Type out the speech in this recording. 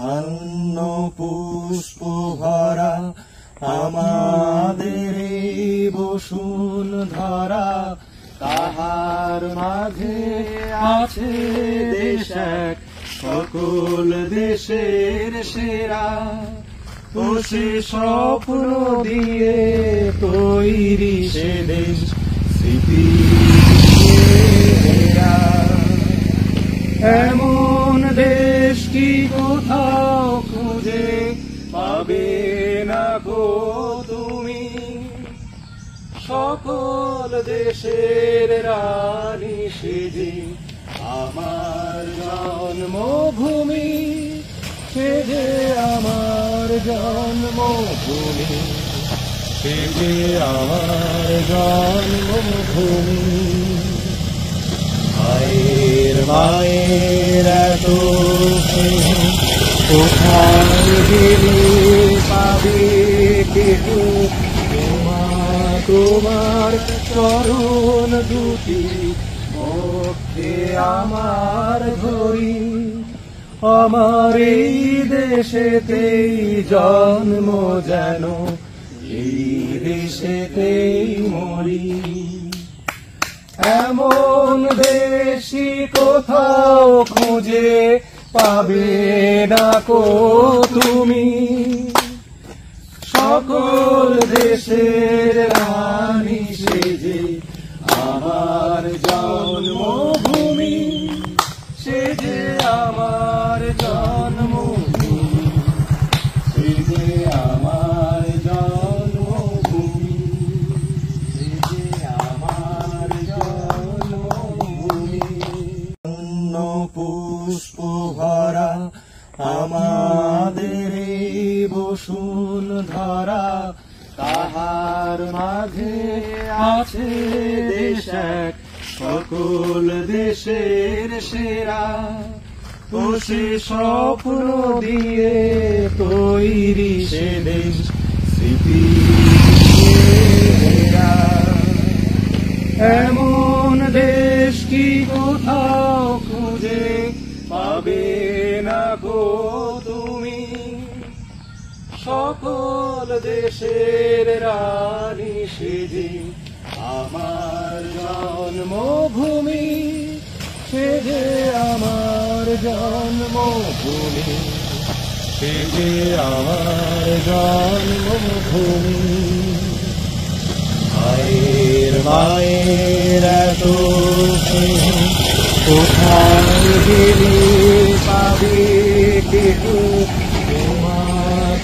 ধান্য পুষ্প ভরা আমাদের এই বসুন্ধরা, তাহার মাঝে আছে দেশ এক সকল দেশের সেরা। ও সে স্বপ্ন দিয়ে তৈরি সে দেশ স্মৃতি ঘেরা। এমন দেশ কি কোথাও খুঁজে পাবে না গো তুমি, সকল দেশের রানী সেজে আমার জন্মভূমি, সেজে আমার জন্মভূমি, সেজে আমার জন্মভূমি। মায়ের মায়ের এত স্নেহ কোথায় গেলে পাবে কেউ, তোমার চরণ দুটি মধ্যে আমার ধরি। আমার এই দেশেতেই জন্ম যেন এই দেশেতেই মরি। এমন দেশি কোথাও খুঁজে পাবে না কো তুমি, সকল দেশের রানী সেজে আমার জন্মভূমি, সেজে আমার জন্মভূমি, সেজে আমার জন্মভূমি, সেজে আমার জন্মভূমি। ধান্য পুষ্প ভরা আমাদের এই বসুন্ধরা, তাহার মাঝে আছে দেশ এক সকল দেশের সেরা। ও সে স্বপ্ন দিয়ে তৈরি সে দেশ স্মৃতি ঘেরা। এমন দেশ কি কোথাও খুঁজে পাবে না গো তুমি, সকল দেশের রানী সেজে আমার জন্মভূমি, সেজে আমার জন্মভূমি, সেজে আমার জন্মভূমি। মায়ের মায়ের এত স্নেহ কোথায় গেলে পাবে কেউ, তোমার